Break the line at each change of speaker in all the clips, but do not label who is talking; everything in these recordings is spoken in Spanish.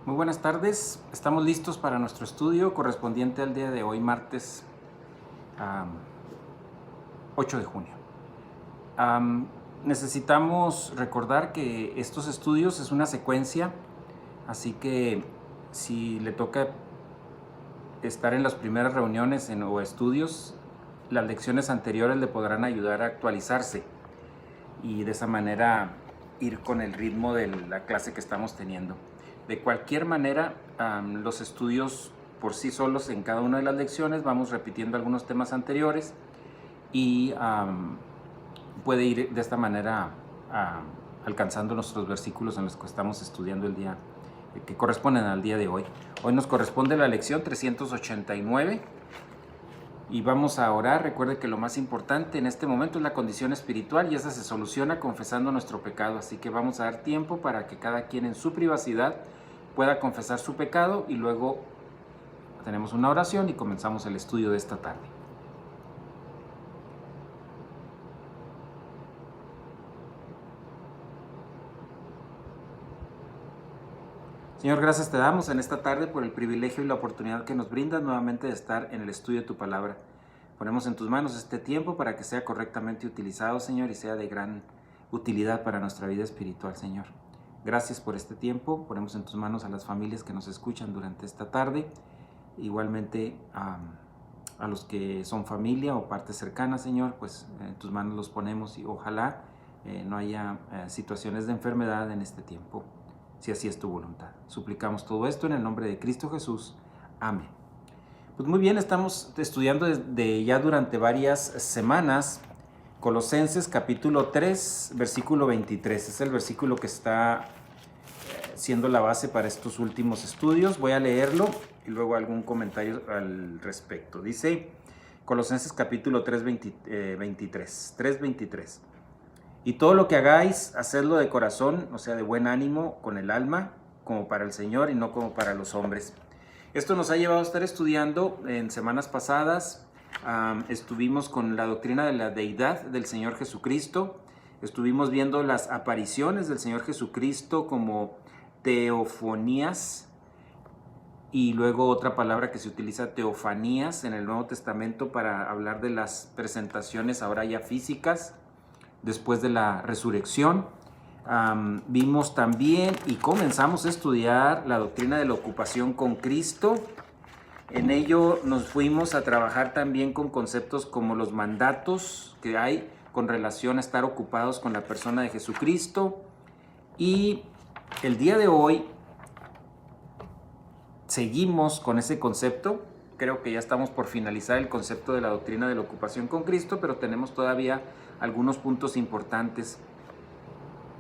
Muy buenas tardes, estamos listos para nuestro estudio correspondiente al día de hoy, martes 8 de junio. Necesitamos recordar que estos estudios es una secuencia, así que si le toca estar en las primeras reuniones o estudios, las lecciones anteriores le podrán ayudar a actualizarse y de esa manera ir con el ritmo de la clase que estamos teniendo. De cualquier manera, los estudios por sí solos en cada una de las lecciones vamos repitiendo algunos temas anteriores y puede ir de esta manera alcanzando nuestros versículos en los que estamos estudiando el día, que corresponden al día de hoy. Hoy nos corresponde la lección 389 y vamos a orar. Recuerde que lo más importante en este momento es la condición espiritual y esa se soluciona confesando nuestro pecado. Así que vamos a dar tiempo para que cada quien en su privacidad pueda confesar su pecado y luego tenemos una oración y comenzamos el estudio de esta tarde. Señor, gracias te damos en esta tarde por el privilegio y la oportunidad que nos brindas nuevamente de estar en el estudio de tu palabra. Ponemos en tus manos este tiempo para que sea correctamente utilizado, Señor, y sea de gran utilidad para nuestra vida espiritual, Señor. Gracias por este tiempo. Ponemos en tus manos a las familias que nos escuchan durante esta tarde, igualmente a los que son familia o parte cercana, Señor, pues en tus manos los ponemos y ojalá no haya situaciones de enfermedad en este tiempo, si así es tu voluntad. Suplicamos todo esto en el nombre de Cristo Jesús. Amén. Pues muy bien, estamos estudiando ya durante varias semanas Colosenses capítulo 3, versículo 23. Es el versículo que está siendo la base para estos últimos estudios. Voy a leerlo y luego algún comentario al respecto. Dice Colosenses capítulo 3, 23. 3, 23. Y todo lo que hagáis, hacedlo de corazón, o sea, de buen ánimo, con el alma, como para el Señor y no como para los hombres. Esto nos ha llevado a estar estudiando en semanas pasadas. Estuvimos con la doctrina de la deidad del Señor Jesucristo. Estuvimos viendo las apariciones del Señor Jesucristo como teofonías, y luego otra palabra que se utiliza, teofanías, en el Nuevo Testamento para hablar de las presentaciones ahora ya físicas después de la resurrección. Vimos también y comenzamos a estudiar la doctrina de la ocupación con Cristo. En ello nos fuimos a trabajar también con conceptos como los mandatos que hay con relación a estar ocupados con la persona de Jesucristo. Y el día de hoy seguimos con ese concepto. Creo que ya estamos por finalizar el concepto de la doctrina de la ocupación con Cristo, pero tenemos todavía algunos puntos importantes.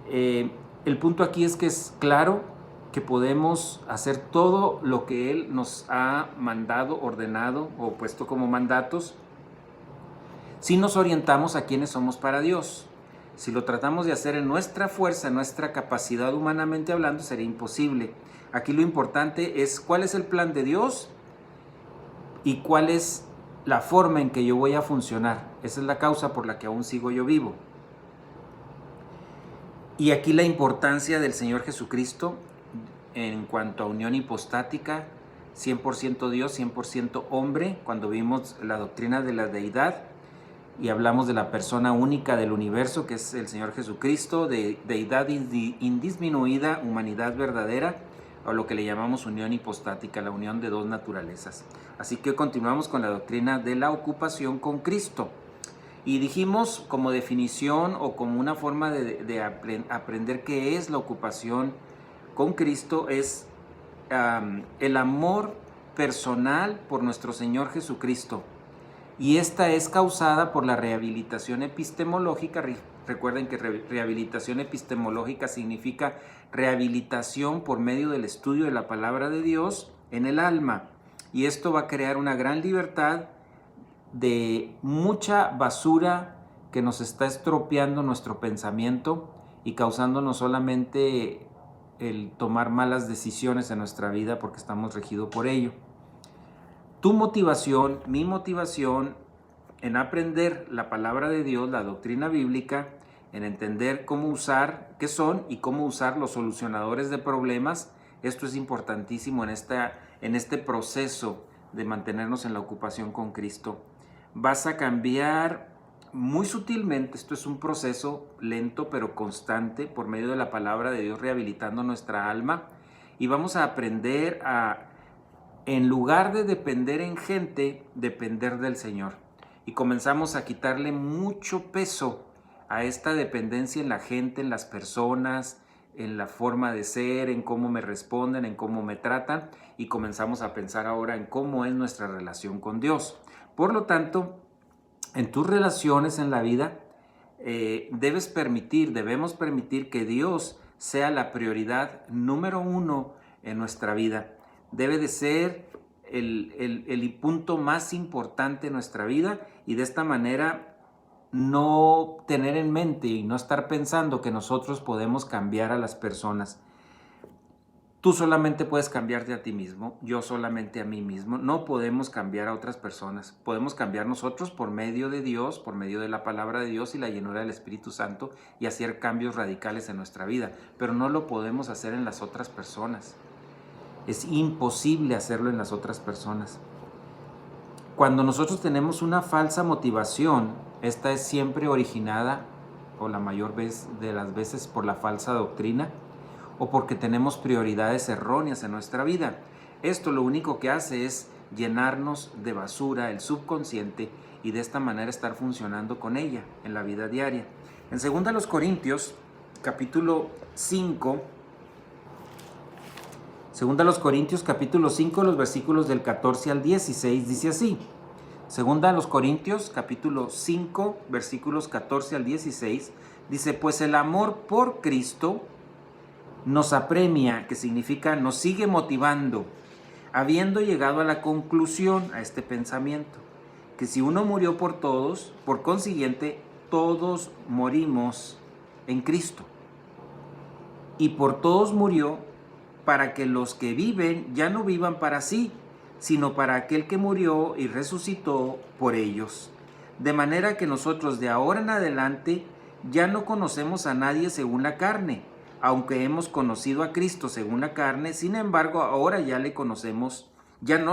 El punto aquí es que es claro que podemos hacer todo lo que Él nos ha mandado, ordenado o puesto como mandatos, si nos orientamos a quienes somos para Dios. Si lo tratamos de hacer en nuestra fuerza, en nuestra capacidad humanamente hablando, sería imposible. Aquí lo importante es cuál es el plan de Dios y cuál es la forma en que yo voy a funcionar. Esa es la causa por la que aún sigo yo vivo. Y aquí la importancia del Señor Jesucristo en cuanto a unión hipostática, 100% Dios, 100% hombre, cuando vimos la doctrina de la deidad y hablamos de la persona única del universo, que es el Señor Jesucristo, de deidad indisminuida, humanidad verdadera, o lo que le llamamos unión hipostática, la unión de dos naturalezas. Así que continuamos con la doctrina de la ocupación con Cristo. Y dijimos como definición o como una forma de aprender qué es la ocupación con Cristo es el amor personal por nuestro Señor Jesucristo. Y esta es causada por la rehabilitación epistemológica. Recuerden que rehabilitación epistemológica significa rehabilitación por medio del estudio de la palabra de Dios en el alma. Y esto va a crear una gran libertad de mucha basura que nos está estropeando nuestro pensamiento y causando no solamente el tomar malas decisiones en nuestra vida porque estamos regidos por ello. Tu motivación, mi motivación en aprender la palabra de Dios, la doctrina bíblica, en entender cómo usar, qué son y cómo usar los solucionadores de problemas Esto es importantísimo en este proceso de mantenernos en la ocupación con Cristo. Vas a cambiar muy sutilmente, esto es un proceso lento pero constante por medio de la palabra de Dios rehabilitando nuestra alma, y vamos a aprender a, en lugar de depender en gente, depender del Señor. Y comenzamos a quitarle mucho peso a esta dependencia en la gente, en las personas, en la forma de ser, en cómo me responden, en cómo me tratan, y comenzamos a pensar ahora en cómo es nuestra relación con Dios. Por lo tanto, en tus relaciones en la vida, debemos permitir que Dios sea la prioridad número uno en nuestra vida. Debe de ser el punto más importante en nuestra vida, y de esta manera no tener en mente y no estar pensando que nosotros podemos cambiar a las personas. Tú solamente puedes cambiarte a ti mismo, yo solamente a mí mismo. No podemos cambiar a otras personas. Podemos cambiar nosotros por medio de Dios, por medio de la palabra de Dios y la llenura del Espíritu Santo, y hacer cambios radicales en nuestra vida, pero no lo podemos hacer en las otras personas. Es imposible hacerlo en las otras personas. Cuando nosotros tenemos una falsa motivación, esta es siempre originada, o la mayor vez de las veces, por la falsa doctrina, o porque tenemos prioridades erróneas en nuestra vida. Esto lo único que hace es llenarnos de basura el subconsciente, y de esta manera estar funcionando con ella en la vida diaria. En 2 Corintios, capítulo 5, 2 Corintios capítulo 5, los versículos del 14 al 16, dice así. 2 Corintios capítulo 5, versículos 14 al 16, dice: pues el amor por Cristo nos apremia, que significa nos sigue motivando, habiendo llegado a la conclusión, a este pensamiento, que si uno murió por todos, por consiguiente, todos morimos en Cristo. Y por todos murió, para que los que viven ya no vivan para sí, sino para aquel que murió y resucitó por ellos. De manera que nosotros de ahora en adelante ya no conocemos a nadie según la carne. Aunque hemos conocido a Cristo según la carne, sin embargo, ahora ya no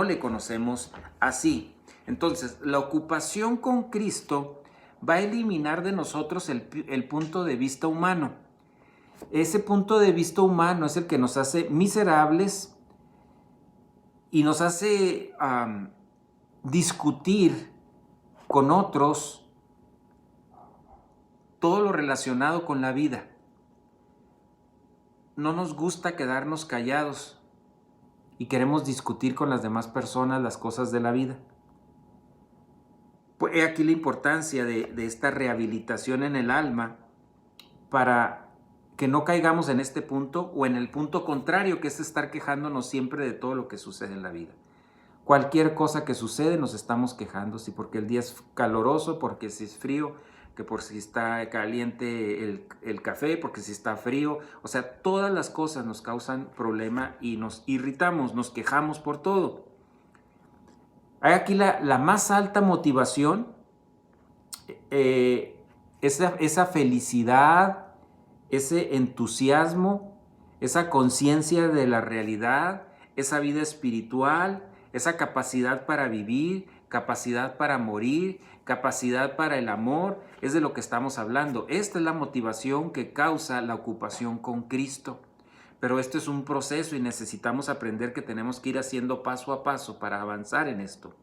le conocemos así. Entonces, la ocupación con Cristo va a eliminar de nosotros el punto de vista humano. Ese punto de vista humano es el que nos hace miserables y nos hace discutir con otros todo lo relacionado con la vida. No nos gusta quedarnos callados y queremos discutir con las demás personas las cosas de la vida. Pues he aquí la importancia de esta rehabilitación en el alma, para que no caigamos en este punto o en el punto contrario, que es estar quejándonos siempre de todo lo que sucede en la vida. Cualquier cosa que sucede nos estamos quejando, si porque el día es caloroso, porque si es frío, que por si está caliente el café, porque si está frío. O sea, todas las cosas nos causan problema y nos irritamos, nos quejamos por todo. Hay aquí la más alta motivación, esa felicidad, ese entusiasmo, esa conciencia de la realidad, esa vida espiritual, esa capacidad para vivir, capacidad para morir, capacidad para el amor, es de lo que estamos hablando. Esta es la motivación que causa la ocupación con Cristo. Pero esto es un proceso y necesitamos aprender que tenemos que ir haciendo paso a paso para avanzar en esto.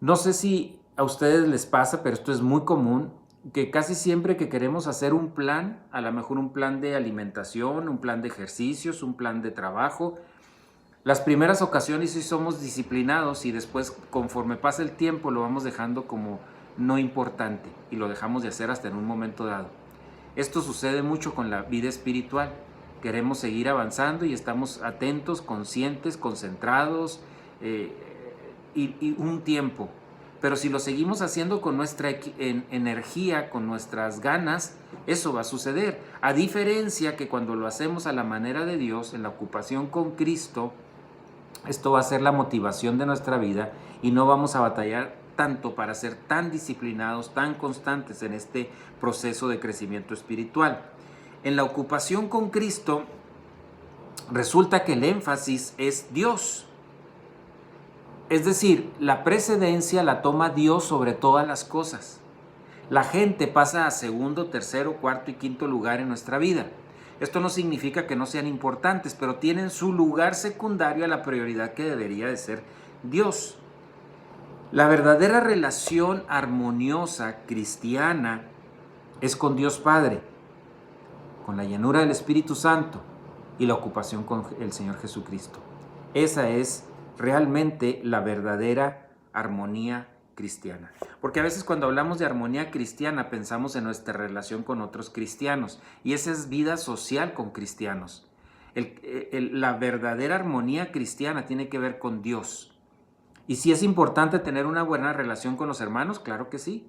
No sé si a ustedes les pasa, pero esto es muy común, que casi siempre que queremos hacer un plan, a lo mejor un plan de alimentación, un plan de ejercicios, un plan de trabajo, las primeras ocasiones sí somos disciplinados y después, conforme pasa el tiempo, lo vamos dejando como no importante y lo dejamos de hacer hasta en un momento dado. Esto sucede mucho con la vida espiritual. Queremos seguir avanzando y estamos atentos, conscientes, concentrados y un tiempo. Pero si lo seguimos haciendo con nuestra energía, con nuestras ganas, eso va a suceder. A diferencia que cuando lo hacemos a la manera de Dios, en la ocupación con Cristo, esto va a ser la motivación de nuestra vida y no vamos a batallar tanto para ser tan disciplinados, tan constantes en este proceso de crecimiento espiritual. En la ocupación con Cristo, resulta que el énfasis es Dios. Es decir, la precedencia la toma Dios sobre todas las cosas. La gente pasa a segundo, tercero, cuarto y quinto lugar en nuestra vida. Esto no significa que no sean importantes, pero tienen su lugar secundario a la prioridad que debería de ser Dios. La verdadera relación armoniosa cristiana es con Dios Padre, con la llenura del Espíritu Santo y la ocupación con el Señor Jesucristo. Esa es realmente la verdadera armonía cristiana. Porque a veces cuando hablamos de armonía cristiana pensamos en nuestra relación con otros cristianos, y esa es vida social con cristianos. La verdadera armonía cristiana tiene que ver con Dios. Y si es importante tener una buena relación con los hermanos, claro que sí.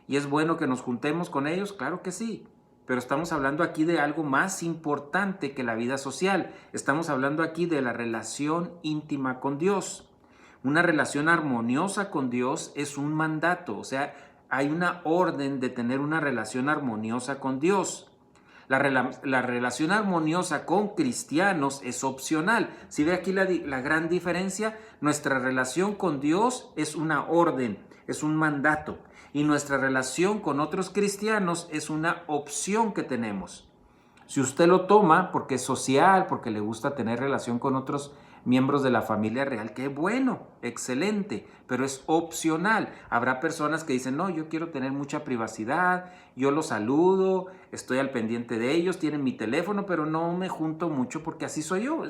Y es bueno que nos juntemos con ellos, claro que sí. Pero estamos hablando aquí de algo más importante que la vida social. Estamos hablando aquí de la relación íntima con Dios. Una relación armoniosa con Dios es un mandato, o sea, hay una orden de tener una relación armoniosa con Dios. La relación armoniosa con cristianos es opcional. Si ve aquí la gran diferencia, nuestra relación con Dios es una orden, es un mandato. Y nuestra relación con otros cristianos es una opción que tenemos. Si usted lo toma porque es social, porque le gusta tener relación con otros miembros de la familia real, qué bueno, excelente, pero es opcional. Habrá personas que dicen, no, yo quiero tener mucha privacidad, yo los saludo, estoy al pendiente de ellos, tienen mi teléfono, pero no me junto mucho porque así soy yo.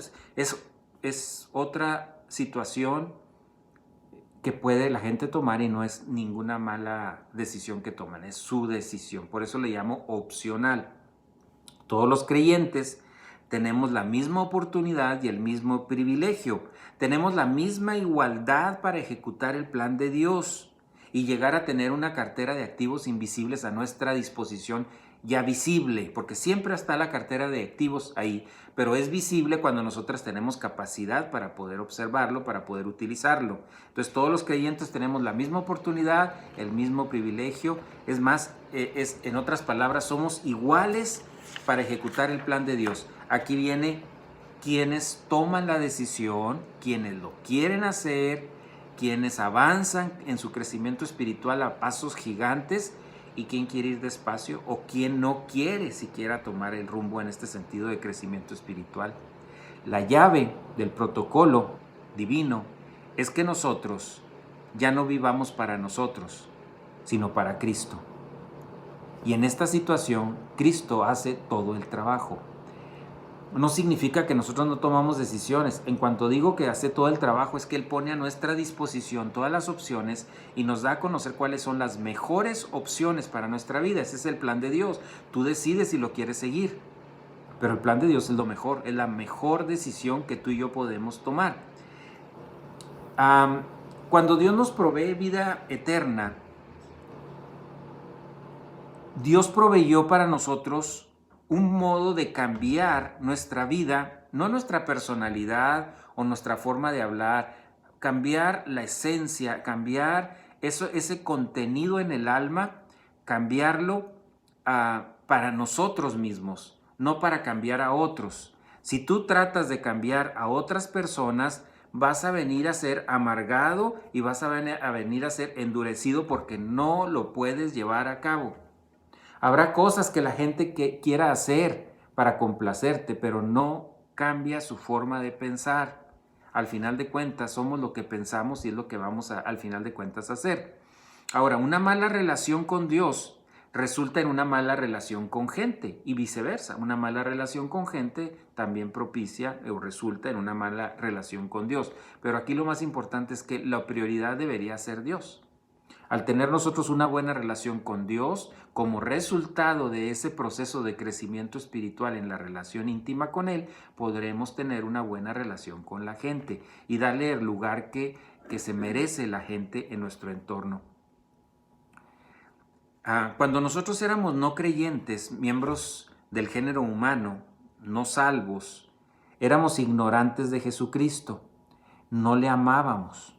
Es otra situación que puede la gente tomar y no es ninguna mala decisión que toman, es su decisión. Por eso le llamo opcional. Todos los creyentes tenemos la misma oportunidad y el mismo privilegio. Tenemos la misma igualdad para ejecutar el plan de Dios y llegar a tener una cartera de activos invisibles a nuestra disposición ya visible, porque siempre está la cartera de activos ahí, pero es visible cuando nosotros tenemos capacidad para poder observarlo, para poder utilizarlo. Entonces todos los creyentes tenemos la misma oportunidad, el mismo privilegio. Es más, en otras palabras, somos iguales para ejecutar el plan de Dios. Aquí viene quienes toman la decisión, quienes lo quieren hacer, quienes avanzan en su crecimiento espiritual a pasos gigantes, y quién quiere ir despacio o quién no quiere siquiera tomar el rumbo en este sentido de crecimiento espiritual. La llave del protocolo divino es que nosotros ya no vivamos para nosotros, sino para Cristo. Y en esta situación, Cristo hace todo el trabajo. No significa que nosotros no tomamos decisiones. En cuanto digo que hace todo el trabajo, es que Él pone a nuestra disposición todas las opciones y nos da a conocer cuáles son las mejores opciones para nuestra vida. Ese es el plan de Dios. Tú decides si lo quieres seguir. Pero el plan de Dios es lo mejor, es la mejor decisión que tú y yo podemos tomar. Cuando Dios nos provee vida eterna, Dios proveyó para nosotros un modo de cambiar nuestra vida, no nuestra personalidad o nuestra forma de hablar, cambiar la esencia, cambiar ese contenido en el alma, cambiarlo para nosotros mismos, no para cambiar a otros. Si tú tratas de cambiar a otras personas, vas a venir a ser amargado y vas a venir a ser endurecido porque no lo puedes llevar a cabo. Habrá cosas que la gente quiera hacer para complacerte, pero no cambia su forma de pensar. Al final de cuentas, somos lo que pensamos y es lo que vamos al final de cuentas a hacer. Ahora, una mala relación con Dios resulta en una mala relación con gente y viceversa. Una mala relación con gente también propicia o resulta en una mala relación con Dios. Pero aquí lo más importante es que la prioridad debería ser Dios. Al tener nosotros una buena relación con Dios, como resultado de ese proceso de crecimiento espiritual en la relación íntima con Él, podremos tener una buena relación con la gente y darle el lugar que se merece la gente en nuestro entorno. Cuando nosotros éramos no creyentes, miembros del género humano, no salvos, éramos ignorantes de Jesucristo, no le amábamos.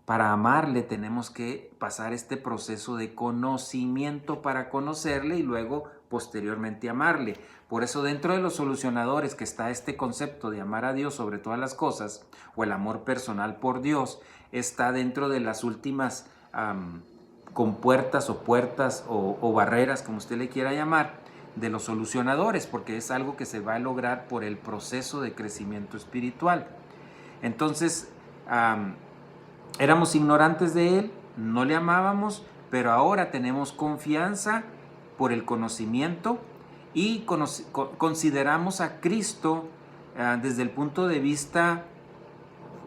Para amarle tenemos que pasar este proceso de conocimiento para conocerle y luego posteriormente amarle. Por eso dentro de los solucionadores que está este concepto de amar a Dios sobre todas las cosas, o el amor personal por Dios, está dentro de las últimas compuertas o puertas o barreras, como usted le quiera llamar, de los solucionadores, porque es algo que se va a lograr por el proceso de crecimiento espiritual. Entonces, éramos ignorantes de Él, no le amábamos, pero ahora tenemos confianza por el conocimiento y consideramos a Cristo desde el punto de vista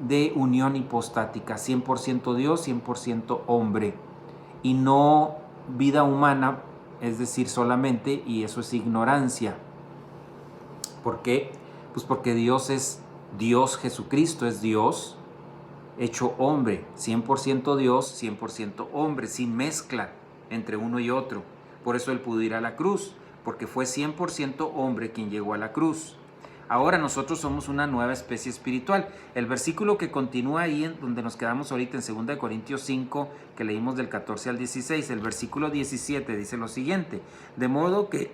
de unión hipostática, 100% Dios, 100% hombre, y no vida humana, es decir, solamente, y eso es ignorancia. ¿Por qué? Pues porque Dios es Dios, Jesucristo es Dios hecho hombre, 100% Dios, 100% hombre, sin mezcla entre uno y otro. Por eso Él pudo ir a la cruz, porque fue 100% hombre quien llegó a la cruz. Ahora nosotros somos una nueva especie espiritual. El versículo que continúa ahí, en donde nos quedamos ahorita en 2 Corintios 5, que leímos del 14 al 16, el versículo 17 dice lo siguiente: de modo que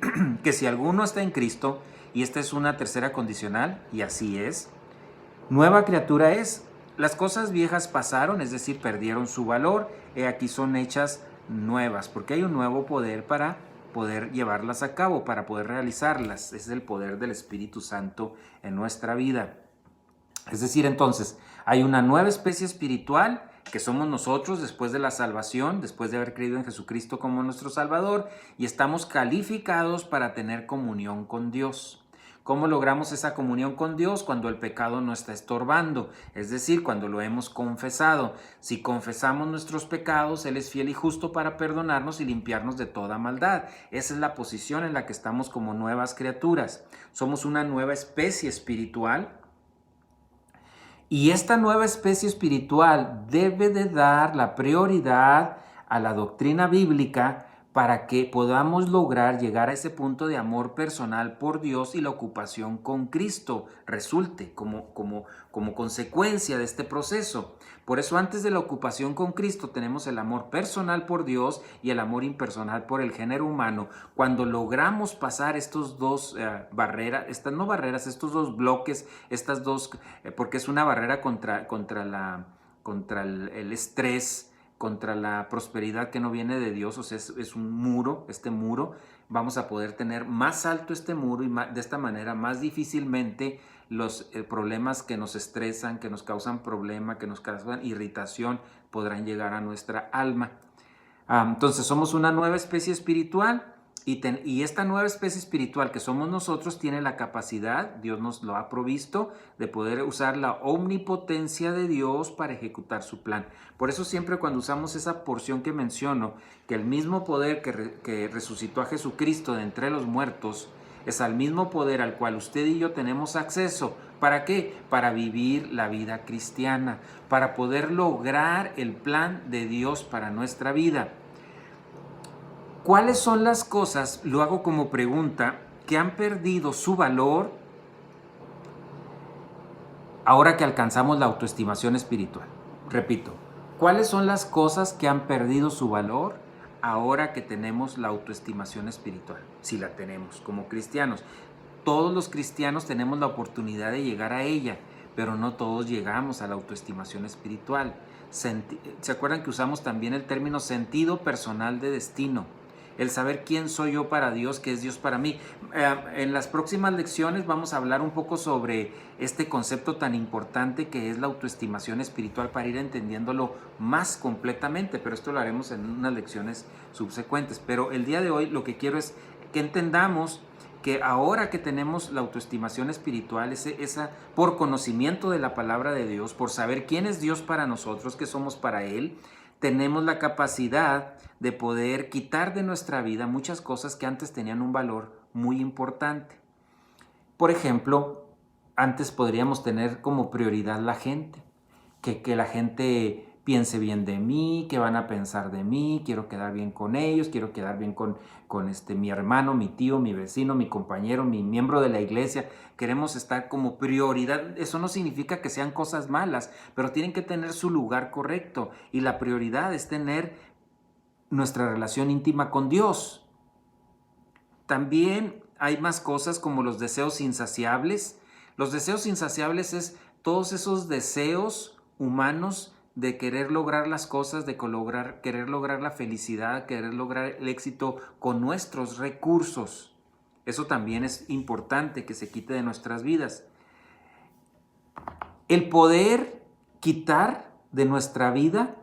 si alguno está en Cristo, y esta es una tercera condicional, y así es, nueva criatura es. Las cosas viejas pasaron, es decir, perdieron su valor, aquí son hechas nuevas, porque hay un nuevo poder para poder llevarlas a cabo, para poder realizarlas. Ese es el poder del Espíritu Santo en nuestra vida. Es decir, entonces, hay una nueva especie espiritual que somos nosotros después de la salvación, después de haber creído en Jesucristo como nuestro Salvador, y estamos calificados para tener comunión con Dios. ¿Cómo logramos esa comunión con Dios? Cuando el pecado no está estorbando, es decir, cuando lo hemos confesado. Si confesamos nuestros pecados, Él es fiel y justo para perdonarnos y limpiarnos de toda maldad. Esa es la posición en la que estamos como nuevas criaturas. Somos una nueva especie espiritual. Y esta nueva especie espiritual debe de dar la prioridad a la doctrina bíblica para que podamos lograr llegar a ese punto de amor personal por Dios y la ocupación con Cristo resulte como consecuencia de este proceso. Por eso antes de la ocupación con Cristo tenemos el amor personal por Dios y el amor impersonal por el género humano. Cuando logramos pasar estos dos barreras, estos dos bloques, estas dos, porque es una barrera contra el estrés, contra la prosperidad que no viene de Dios, o sea, es un muro, este muro, vamos a poder tener más alto este muro y de esta manera más difícilmente los problemas que nos estresan, que nos causan problema, que nos causan irritación, podrán llegar a nuestra alma. Entonces somos una nueva especie espiritual y esta nueva especie espiritual que somos nosotros tiene la capacidad, Dios nos lo ha provisto, de poder usar la omnipotencia de Dios para ejecutar su plan. Por eso siempre cuando usamos esa porción que menciono, que el mismo poder que resucitó a Jesucristo de entre los muertos, es al mismo poder al cual usted y yo tenemos acceso. ¿Para qué? Para vivir la vida cristiana, para poder lograr el plan de Dios para nuestra vida. ¿Cuáles son las cosas, lo hago como pregunta, que han perdido su valor ahora que alcanzamos la autoestimación espiritual? Repito, ¿cuáles son las cosas que han perdido su valor ahora que tenemos la autoestimación espiritual? Si la tenemos como cristianos. Todos los cristianos tenemos la oportunidad de llegar a ella, pero no todos llegamos a la autoestimación espiritual. ¿Se acuerdan que usamos también el término sentido personal de destino? El saber quién soy yo para Dios, qué es Dios para mí. En las próximas lecciones vamos a hablar un poco sobre este concepto tan importante que es la autoestimación espiritual para ir entendiéndolo más completamente, pero esto lo haremos en unas lecciones subsecuentes. Pero el día de hoy lo que quiero es que entendamos que ahora que tenemos la autoestimación espiritual, esa por conocimiento de la palabra de Dios, por saber quién es Dios para nosotros, qué somos para Él, tenemos la capacidad de poder quitar de nuestra vida muchas cosas que antes tenían un valor muy importante. Por ejemplo, antes podríamos tener como prioridad la gente, que la gente piense bien de mí, que van a pensar de mí, quiero quedar bien con ellos, quiero quedar bien con mi hermano, mi tío, mi vecino, mi compañero, mi miembro de la iglesia. Queremos estar como prioridad. Eso no significa que sean cosas malas, pero tienen que tener su lugar correcto. Y la prioridad es tener nuestra relación íntima con Dios. También hay más cosas como los deseos insaciables. Los deseos insaciables es todos esos deseos humanos de querer lograr las cosas, de querer lograr la felicidad, querer lograr el éxito con nuestros recursos. Eso también es importante que se quite de nuestras vidas. El poder quitar de nuestra vida,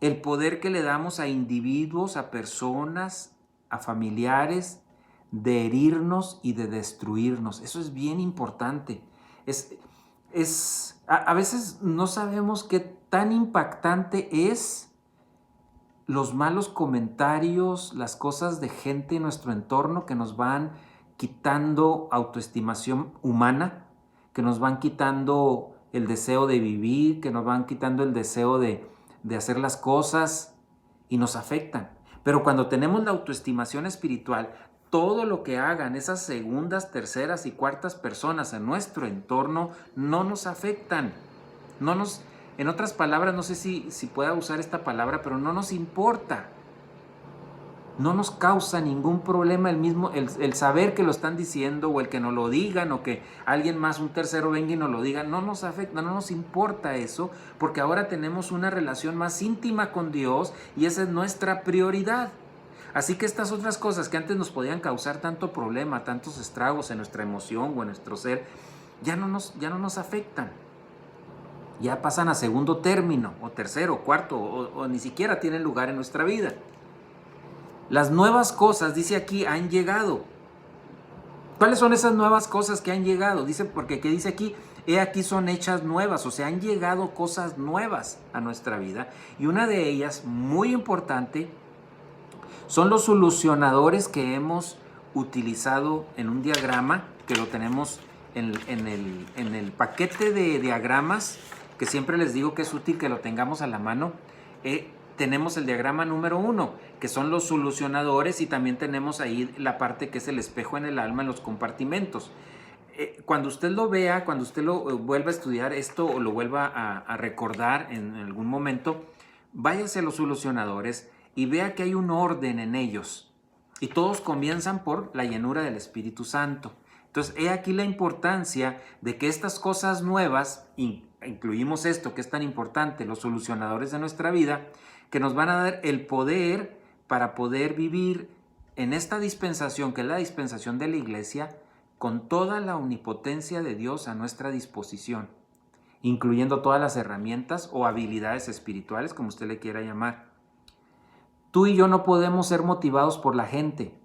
el poder que le damos a individuos, a personas, a familiares, de herirnos y de destruirnos. Eso es bien importante. A veces no sabemos qué tan impactante es los malos comentarios, las cosas de gente en nuestro entorno que nos van quitando autoestimación humana, que nos van quitando el deseo de vivir, que nos van quitando el deseo de hacer las cosas y nos afectan. Pero cuando tenemos la autoestimación espiritual, todo lo que hagan esas segundas, terceras y cuartas personas en nuestro entorno no nos afectan. En otras palabras, no sé si pueda usar esta palabra, pero no nos importa. No nos causa ningún problema el saber que lo están diciendo o el que nos lo digan o que alguien más, un tercero venga y nos lo diga. No nos afecta, no nos importa eso, porque ahora tenemos una relación más íntima con Dios y esa es nuestra prioridad. Así que estas otras cosas que antes nos podían causar tanto problema, tantos estragos en nuestra emoción o en nuestro ser, ya no nos afectan. Ya pasan a segundo término, o tercero, cuarto, o ni siquiera tienen lugar en nuestra vida. Las nuevas cosas, dice aquí, han llegado. ¿Cuáles son esas nuevas cosas que han llegado? Porque dice aquí, he aquí son hechas nuevas, o sea, han llegado cosas nuevas a nuestra vida. Y una de ellas, muy importante, son los solucionadores que hemos utilizado en un diagrama, que lo tenemos en el paquete de diagramas, que siempre les digo que es útil que lo tengamos a la mano. Tenemos el diagrama número 1, que son los solucionadores, y también tenemos ahí la parte que es el espejo en el alma, en los compartimentos. Cuando usted lo vea, cuando usted lo vuelva a estudiar esto o lo vuelva a recordar en algún momento, váyase a los solucionadores y vea que hay un orden en ellos. Y todos comienzan por la llenura del Espíritu Santo. Entonces, he aquí la importancia de que estas cosas nuevas, incluimos esto que es tan importante, los solucionadores de nuestra vida, que nos van a dar el poder para poder vivir en esta dispensación, que es la dispensación de la iglesia, con toda la omnipotencia de Dios a nuestra disposición, incluyendo todas las herramientas o habilidades espirituales, como usted le quiera llamar. Tú y yo no podemos ser motivados por la gente.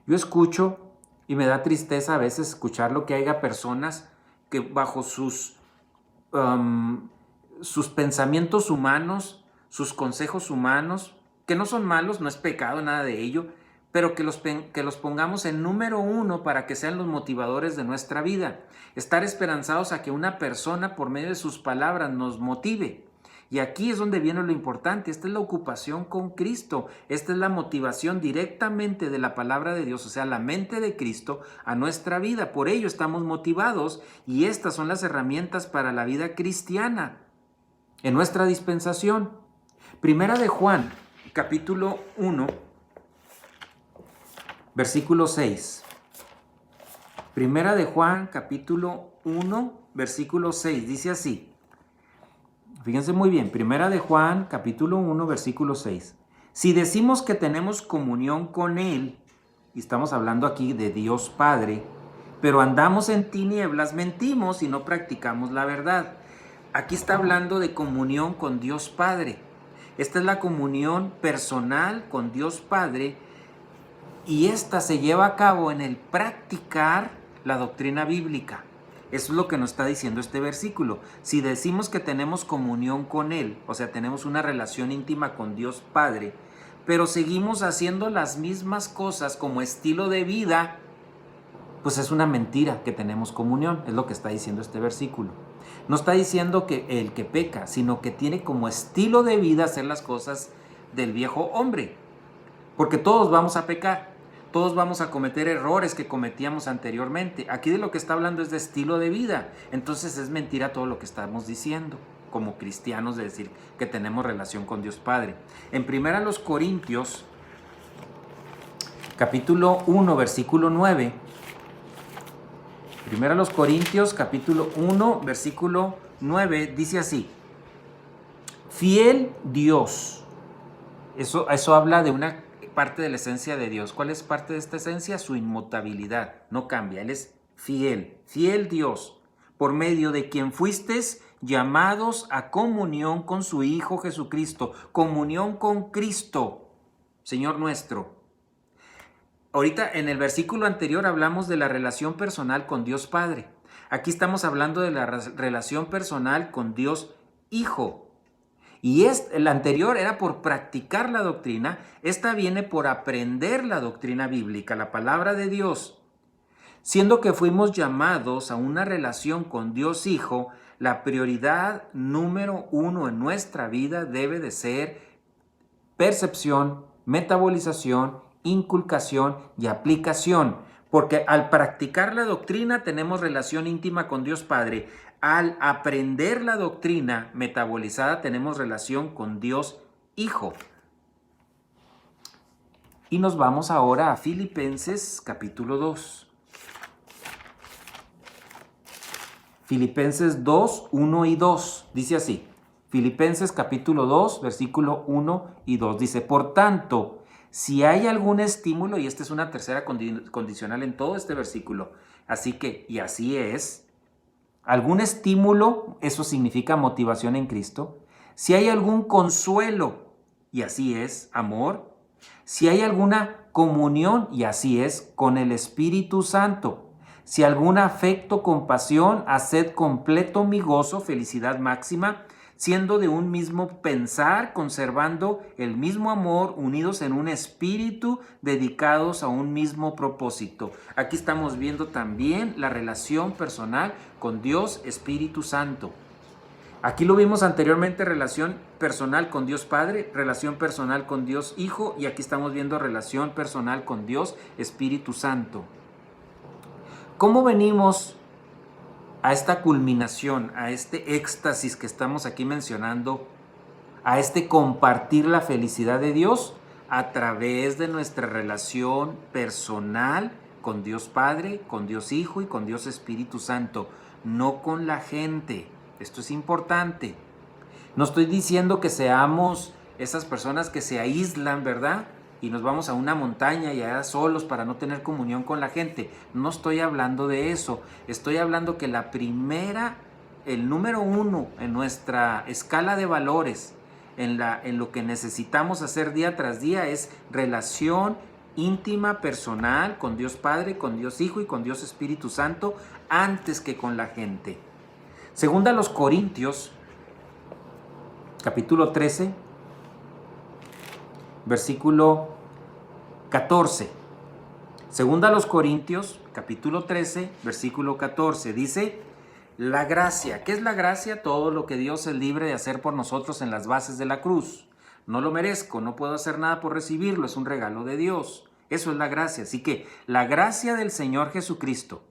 Yo escucho y me da tristeza a veces escuchar lo que haya personas que bajo sus pensamientos humanos, sus consejos humanos, que no son malos, no es pecado, nada de ello, pero que los pongamos en número 1 para que sean los motivadores de nuestra vida. Estar esperanzados a que una persona por medio de sus palabras nos motive. Y aquí es donde viene lo importante. Esta es la ocupación con Cristo. Esta es la motivación directamente de la palabra de Dios, o sea, la mente de Cristo a nuestra vida. Por ello estamos motivados y estas son las herramientas para la vida cristiana en nuestra dispensación. Primera de Juan, capítulo 1, versículo 6. Primera de Juan, capítulo 1, versículo 6. Dice así. Fíjense muy bien, Primera de Juan, capítulo 1, versículo 6. Si decimos que tenemos comunión con Él, y estamos hablando aquí de Dios Padre, pero andamos en tinieblas, mentimos y no practicamos la verdad. Aquí está hablando de comunión con Dios Padre. Esta es la comunión personal con Dios Padre, y esta se lleva a cabo en el practicar la doctrina bíblica. Eso es lo que nos está diciendo este versículo. Si decimos que tenemos comunión con Él, o sea, tenemos una relación íntima con Dios Padre, pero seguimos haciendo las mismas cosas como estilo de vida, pues es una mentira que tenemos comunión, es lo que está diciendo este versículo. No está diciendo que el que peca, sino que tiene como estilo de vida hacer las cosas del viejo hombre, porque todos vamos a pecar. Todos vamos a cometer errores que cometíamos anteriormente. Aquí de lo que está hablando es de estilo de vida. Entonces es mentira todo lo que estamos diciendo como cristianos, de decir que tenemos relación con Dios Padre. En 1 Corintios, capítulo 1, versículo 9. Primero a los Corintios, capítulo 1, versículo 9, dice así: fiel Dios. Eso habla de una parte de la esencia de Dios. ¿Cuál es parte de esta esencia? Su inmutabilidad, no cambia. Él es fiel, fiel Dios, por medio de quien fuisteis llamados a comunión con su Hijo Jesucristo, comunión con Cristo, Señor nuestro. Ahorita en el versículo anterior hablamos de la relación personal con Dios Padre. Aquí estamos hablando de la relación personal con Dios Hijo. Y el anterior era por practicar la doctrina, esta viene por aprender la doctrina bíblica, la palabra de Dios. Siendo que fuimos llamados a una relación con Dios Hijo, la prioridad número 1 en nuestra vida debe de ser percepción, metabolización, inculcación y aplicación. Porque al practicar la doctrina tenemos relación íntima con Dios Padre. Al aprender la doctrina metabolizada tenemos relación con Dios Hijo. Y nos vamos ahora a Filipenses capítulo 2. Filipenses 2, 1 y 2. Dice así. Filipenses capítulo 2, versículo 1 y 2. Dice, por tanto, si hay algún estímulo, y esta es una tercera condicional en todo este versículo, así que, y así es, algún estímulo, eso significa motivación en Cristo. Si hay algún consuelo, y así es, amor. Si hay alguna comunión, y así es, con el Espíritu Santo. Si algún afecto, compasión, haced completo mi gozo, felicidad máxima, siendo de un mismo pensar, conservando el mismo amor, unidos en un espíritu, dedicados a un mismo propósito. Aquí estamos viendo también la relación personal con Dios Espíritu Santo. Aquí lo vimos anteriormente, relación personal con Dios Padre, relación personal con Dios Hijo, y aquí estamos viendo relación personal con Dios Espíritu Santo. ¿Cómo venimos a esta culminación, a este éxtasis que estamos aquí mencionando, a este compartir la felicidad de Dios? A través de nuestra relación personal con Dios Padre, con Dios Hijo y con Dios Espíritu Santo, no con la gente. Esto es importante. No estoy diciendo que seamos esas personas que se aíslan, ¿verdad? Y nos vamos a una montaña y allá solos para no tener comunión con la gente. No estoy hablando de eso. Estoy hablando que el número 1 en nuestra escala de valores, en lo que necesitamos hacer día tras día, es relación íntima, personal, con Dios Padre, con Dios Hijo y con Dios Espíritu Santo, antes que con la gente. Segunda a los Corintios, capítulo 13, versículo 14. Segunda a los Corintios, capítulo 13, versículo 14. Dice, la gracia. ¿Qué es la gracia? Todo lo que Dios es libre de hacer por nosotros en las bases de la cruz. No lo merezco, no puedo hacer nada por recibirlo, es un regalo de Dios. Eso es la gracia. Así que la gracia del Señor Jesucristo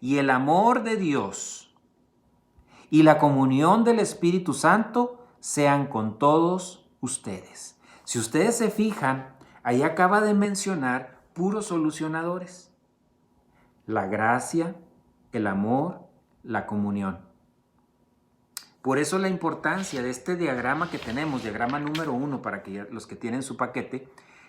y el amor de Dios y la comunión del Espíritu Santo sean con todos ustedes. Si ustedes se fijan, ahí acaba de mencionar puros solucionadores. La gracia, el amor, la comunión. Por eso la importancia de este diagrama que tenemos, diagrama número 1, para que los que tienen su paquete,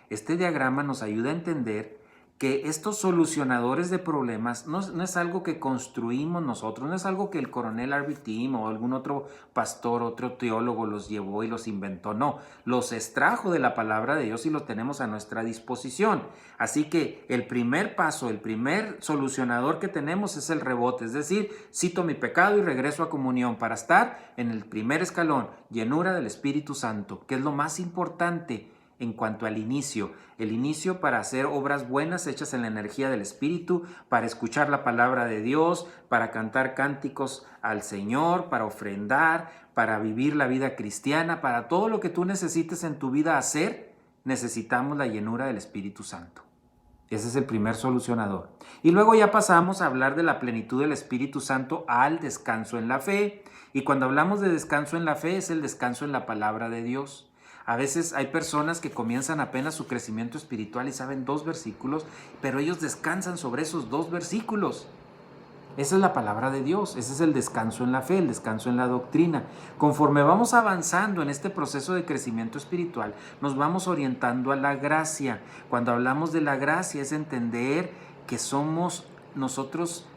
este diagrama nos ayuda a entender que estos solucionadores de problemas no es algo que construimos nosotros, no es algo que el coronel Harvey Tim o algún otro pastor, otro teólogo los llevó y los inventó, no, los extrajo de la palabra de Dios y los tenemos a nuestra disposición. Así que el primer paso, el primer solucionador que tenemos es el rebote, es decir, cito mi pecado y regreso a comunión para estar en el primer escalón, llenura del Espíritu Santo, que es lo más importante en cuanto al inicio. El inicio para hacer obras buenas hechas en la energía del Espíritu, para escuchar la palabra de Dios, para cantar cánticos al Señor, para ofrendar, para vivir la vida cristiana, para todo lo que tú necesites en tu vida hacer, necesitamos la llenura del Espíritu Santo. Ese es el primer solucionador. Y luego ya pasamos a hablar de la plenitud del Espíritu Santo al descanso en la fe. Y cuando hablamos de descanso en la fe es el descanso en la palabra de Dios. A veces hay personas que comienzan apenas su crecimiento espiritual y saben 2 versículos, pero ellos descansan sobre esos 2 versículos. Esa es la palabra de Dios, ese es el descanso en la fe, el descanso en la doctrina. Conforme vamos avanzando en este proceso de crecimiento espiritual, nos vamos orientando a la gracia. Cuando hablamos de la gracia es entender que somos nosotros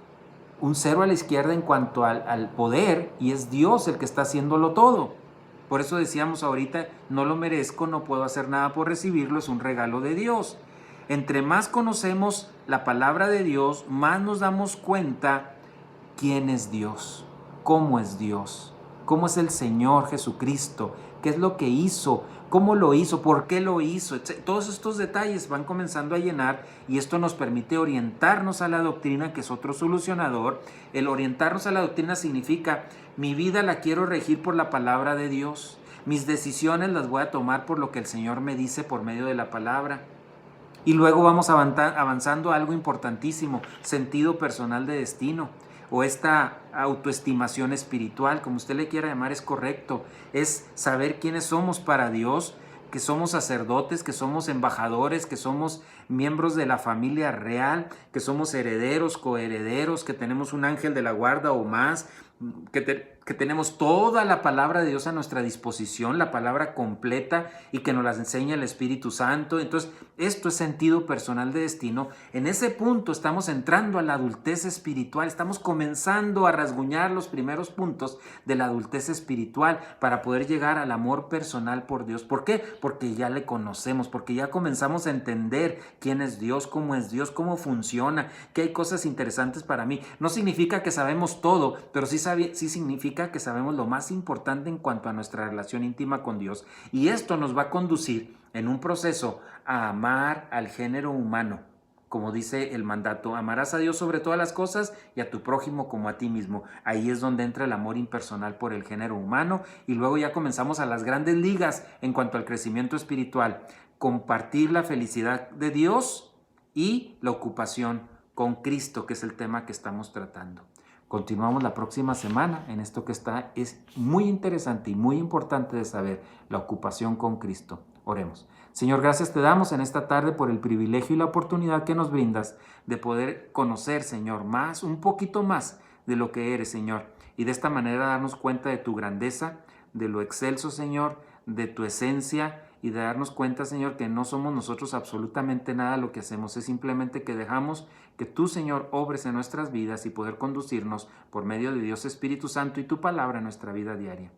un cero a la izquierda en cuanto al poder, y es Dios el que está haciéndolo todo. Por eso decíamos ahorita, no lo merezco, no puedo hacer nada por recibirlo, es un regalo de Dios. Entre más conocemos la palabra de Dios, más nos damos cuenta quién es Dios, cómo es Dios, cómo es el Señor Jesucristo, qué es lo que hizo, cómo lo hizo, por qué lo hizo. Todos estos detalles van comenzando a llenar, y esto nos permite orientarnos a la doctrina, que es otro solucionador. El orientarnos a la doctrina significa: mi vida la quiero regir por la palabra de Dios, mis decisiones las voy a tomar por lo que el Señor me dice por medio de la palabra. Y luego vamos avanzando a algo importantísimo: sentido personal de destino, o esta autoestimación espiritual, como usted le quiera llamar, es correcto. Es saber quiénes somos para Dios, que somos sacerdotes, que somos embajadores, que somos miembros de la familia real, que somos herederos, coherederos, que tenemos un ángel de la guarda o más, que tenemos toda la palabra de Dios a nuestra disposición, la palabra completa, y que nos la enseña el Espíritu Santo. Entonces, esto es sentido personal de destino. En ese punto estamos entrando a la adultez espiritual, estamos comenzando a rasguñar los primeros puntos de la adultez espiritual para poder llegar al amor personal por Dios. ¿Por qué? Porque ya le conocemos, porque ya comenzamos a entender quién es Dios, cómo funciona, que hay cosas interesantes para mí. No significa que sabemos todo, pero sí significa que sabemos lo más importante en cuanto a nuestra relación íntima con Dios. Y esto nos va a conducir en un proceso a amar al género humano. Como dice el mandato: amarás a Dios sobre todas las cosas y a tu prójimo como a ti mismo. Ahí es donde entra el amor impersonal por el género humano, y luego ya comenzamos a las grandes ligas en cuanto al crecimiento espiritual: compartir la felicidad de Dios y la ocupación con Cristo, que es el tema que estamos tratando. Continuamos la próxima semana en esto que es muy interesante y muy importante de saber: la ocupación con Cristo. Oremos. Señor, gracias te damos en esta tarde por el privilegio y la oportunidad que nos brindas de poder conocer, Señor, un poquito más de lo que eres, Señor, y de esta manera darnos cuenta de tu grandeza, de lo excelso, Señor, de tu esencia, y de darnos cuenta, Señor, que no somos nosotros absolutamente nada lo que hacemos, es simplemente que dejamos que tú, Señor, obres en nuestras vidas y poder conducirnos por medio de Dios Espíritu Santo y tu palabra en nuestra vida diaria.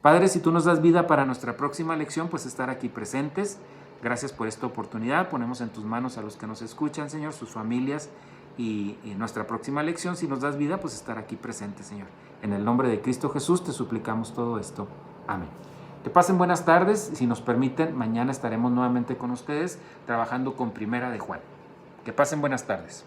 Padre, si tú nos das vida para nuestra próxima lección, pues estar aquí presentes. Gracias por esta oportunidad. Ponemos en tus manos a los que nos escuchan, Señor, sus familias, y nuestra próxima lección, si nos das vida, pues estar aquí presentes, Señor. En el nombre de Cristo Jesús te suplicamos todo esto. Amén. Que pasen buenas tardes. Si nos permiten, mañana estaremos nuevamente con ustedes trabajando con Primera de Juan. Que pasen buenas tardes.